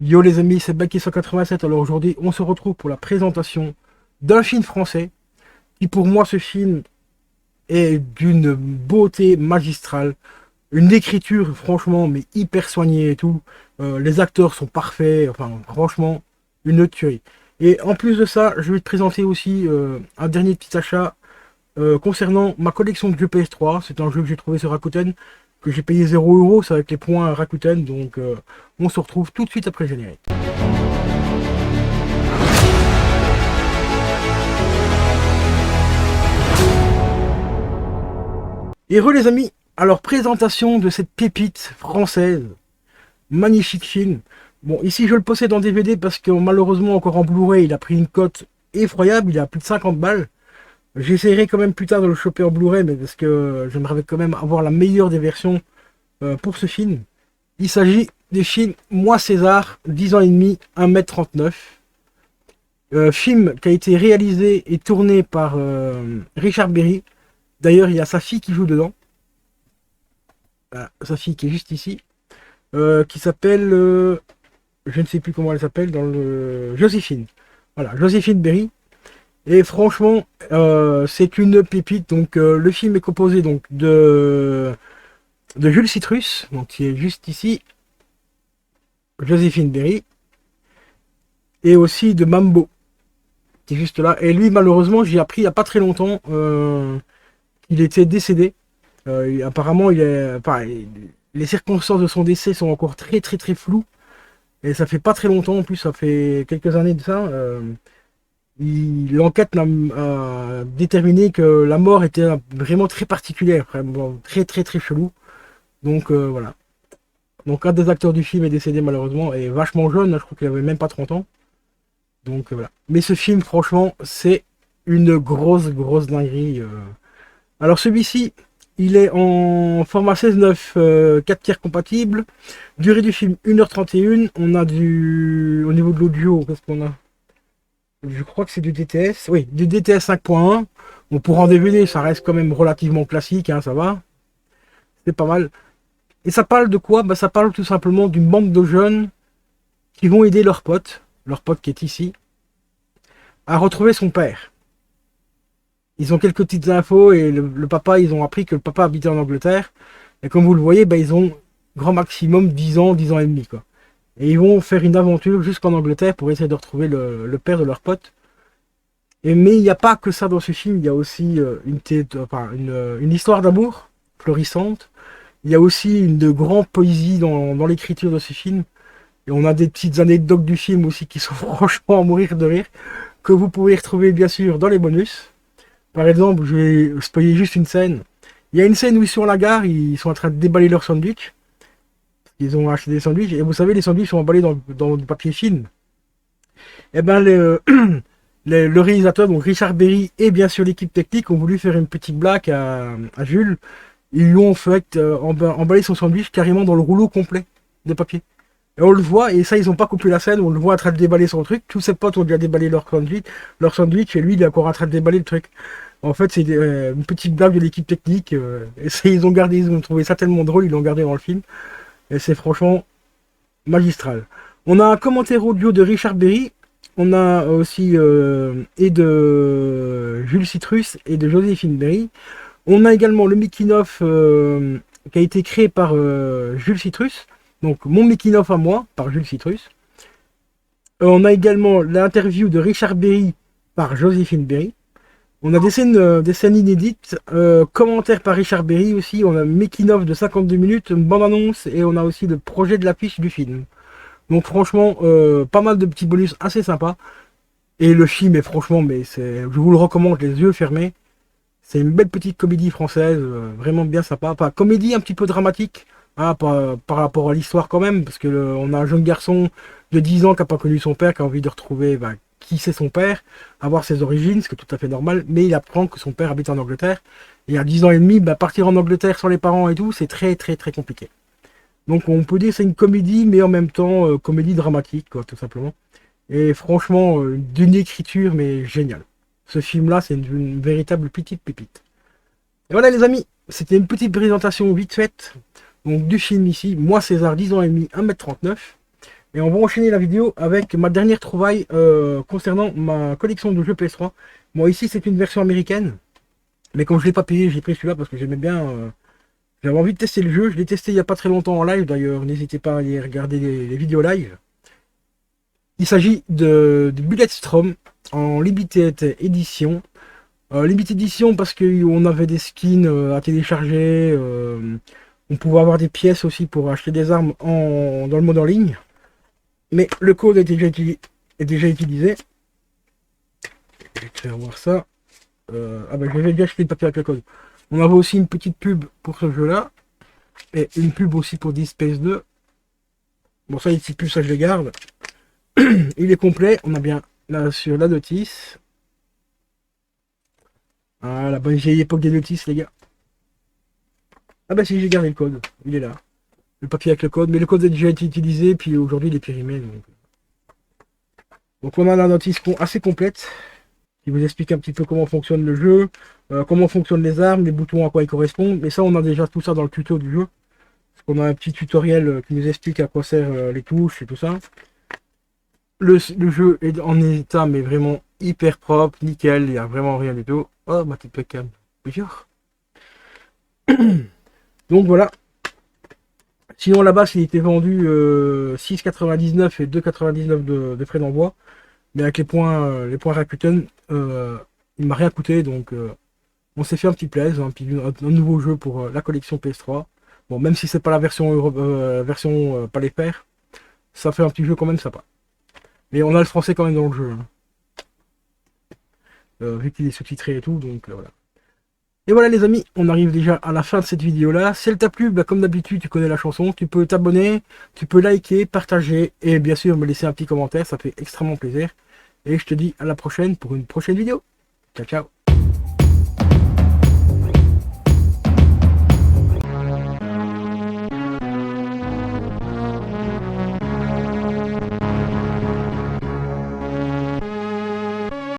Yo les amis, c'est Baki187. Alors aujourd'hui, on se retrouve pour la présentation d'un film français qui pour moi ce film est d'une beauté magistrale, une écriture franchement mais hyper soignée et tout. Les acteurs sont parfaits, enfin franchement une tuerie. Et en plus de ça, je vais te présenter aussi un dernier petit achat concernant ma collection de jeux PS3. C'est un jeu que j'ai trouvé sur Rakuten, que j'ai payé 0 €, c'est avec les points Rakuten, donc on se retrouve tout de suite après le générique. Et re les amis, alors présentation de cette pépite française, magnifique film. Bon, ici je le possède en DVD parce que malheureusement encore en Blu-ray il a pris une cote effroyable, il a plus de 50 balles. J'essaierai quand même plus tard de le choper en Blu-ray, mais parce que j'aimerais quand même avoir la meilleure des versions pour ce film. Il s'agit du film Moi César, 10 ans et demi, 1m39. Film qui a été réalisé et tourné par Richard Berry. D'ailleurs, il y a sa fille qui joue dedans. Sa fille qui est juste ici. Qui s'appelle... je ne sais plus comment elle s'appelle dans le... Joséphine. Voilà, Joséphine Berry. Et franchement, c'est une pépite. Donc, le film est composé donc de Jules Citrus, donc qui est juste ici. Joséphine Berry. Et aussi de Mambo, qui est juste là. Et lui, malheureusement, j'ai appris il n'y a pas très longtemps qu'il était décédé. Apparemment, enfin, les circonstances de son décès sont encore très très très floues. Et ça fait pas très longtemps, en plus, ça fait quelques années de ça. L'enquête a déterminé que la mort était vraiment très particulière, vraiment très très très chelou. Donc voilà. Donc un des acteurs du film est décédé malheureusement, et vachement jeune, hein, je crois qu'il avait même pas 30 ans. Donc voilà. Mais ce film, franchement, c'est une grosse dinguerie. Alors celui-ci, il est en format 16:9, 4 tiers compatible. Durée du film 1h31. On a du... Au niveau de l'audio, qu'est-ce qu'on a? Je crois que c'est du DTS. Oui, du DTS 5.1. Bon, pour en DVD, ça reste quand même relativement classique, hein, ça va. C'est pas mal. Et ça parle de quoi? Bah, ça parle tout simplement d'une bande de jeunes qui vont aider leur pote qui est ici, à retrouver son père. Ils ont quelques petites infos et le papa, ils ont appris que le papa habitait en Angleterre. Et comme vous le voyez, bah, ils ont grand maximum 10 ans et demi, quoi. Et ils vont faire une aventure jusqu'en Angleterre pour essayer de retrouver le père de leur pote. Mais il n'y a pas que ça dans ce film, il y a aussi une histoire d'amour florissante. Il y a aussi une grande poésie dans l'écriture de ce film. Et on a des petites anecdotes du film aussi qui sont franchement à mourir de rire, que vous pouvez retrouver bien sûr dans les bonus. Par exemple, je vais spoiler juste une scène. Il y a une scène où ils sont à la gare, ils sont en train de déballer leur sandwich. Ils ont acheté des sandwichs, et vous savez, les sandwichs sont emballés dans du papier film. Et ben, le réalisateur, donc Richard Berry, et bien sûr l'équipe technique, ont voulu faire une petite blague à Jules. Ils lui ont fait emballer son sandwich carrément dans le rouleau complet de papier. Et on le voit, et ça, ils ont pas coupé la scène, on le voit en train de déballer son truc. Tous ses potes ont déjà déballé leur sandwich, et lui, il est encore en train de déballer le truc. En fait, c'est une petite blague de l'équipe technique. Et ils ont trouvé ça tellement drôle, ils l'ont gardé dans le film. Et c'est franchement magistral. On a un commentaire audio de Richard Berry. On a aussi et de Jules Citrus et de Joséphine Berry. On a également le making-of qui a été créé par Jules Citrus. Donc mon making-of à moi, par Jules Citrus. On a également l'interview de Richard Berry par Joséphine Berry. On a des scènes inédites, commentaires par Richard Berry aussi. On a un making-of de 52 minutes, une bande-annonce, et on a aussi le projet de l'affiche du film. Donc franchement, pas mal de petits bonus assez sympas. Et le film est franchement, je vous le recommande les yeux fermés. C'est une belle petite comédie française, vraiment bien sympa. Enfin, comédie un petit peu dramatique, hein, par rapport à l'histoire quand même, parce que on a un jeune garçon de 10 ans qui n'a pas connu son père, qui a envie de retrouver qui c'est son père, avoir ses origines, ce qui est tout à fait normal, mais il apprend que son père habite en Angleterre. Et à 10 ans et demi, partir en Angleterre sans les parents et tout, c'est très très très compliqué. Donc on peut dire que c'est une comédie, mais en même temps comédie dramatique, quoi, tout simplement. Et franchement, d'une écriture, mais géniale. Ce film-là, c'est une véritable petite pépite. Et voilà les amis, c'était une petite présentation vite faite donc, du film ici. Moi César, 10 ans et demi, 1m39. Et on va enchaîner la vidéo avec ma dernière trouvaille concernant ma collection de jeux PS3. Bon, ici c'est une version américaine, mais comme je l'ai pas payé, j'ai pris celui-là parce que j'aimais bien. J'avais envie de tester le jeu. Je l'ai testé il n'y a pas très longtemps en live d'ailleurs. N'hésitez pas à aller regarder les vidéos live. Il s'agit de Bulletstorm en Limited Edition. Limited Edition parce qu'on avait des skins à télécharger. On pouvait avoir des pièces aussi pour acheter des armes dans le mode en ligne. Mais le code est déjà utilisé. Je vais te faire voir ça. Ah bah j'avais déjà acheté le papier avec le code. On avait aussi une petite pub pour ce jeu là. Et une pub aussi pour Dead Space 2. Bon ça ici plus ça je le garde. Il est complet. On a bien là sur la notice. Ah la bonne vieille époque des notices les gars. Ah bah si j'ai gardé le code. Il est là. Le papier avec le code. Mais le code a déjà été utilisé. Puis aujourd'hui il est périmé. Donc on a la notice assez complète. Qui vous explique un petit peu comment fonctionne le jeu, comment fonctionnent les armes, les boutons à quoi ils correspondent. Mais ça, on a déjà tout ça dans le tuto du jeu. Parce qu'on a un petit tutoriel qui nous explique à quoi servent les touches et tout ça. Le jeu est en état, mais vraiment hyper propre, nickel, il n'y a vraiment rien du tout. Oh, ma petite webcam. Bonjour. Donc voilà. Sinon, là-bas, il était vendu 6,99 et 2,99 de frais d'envoi. Mais avec les points Rakuten, il m'a rien coûté, donc on s'est fait un petit plaisir, un nouveau jeu pour la collection PS3. Bon, même si c'est pas la version pas les pairs, ça fait un petit jeu quand même sympa. Mais on a le français quand même dans le jeu, hein. Vu qu'il est sous-titré et tout, donc voilà. Et voilà les amis, on arrive déjà à la fin de cette vidéo là. Si elle t'a plu, bah, comme d'habitude tu connais la chanson, tu peux t'abonner, tu peux liker, partager et bien sûr me laisser un petit commentaire, ça fait extrêmement plaisir. Et je te dis à la prochaine pour une prochaine vidéo. Ciao ciao.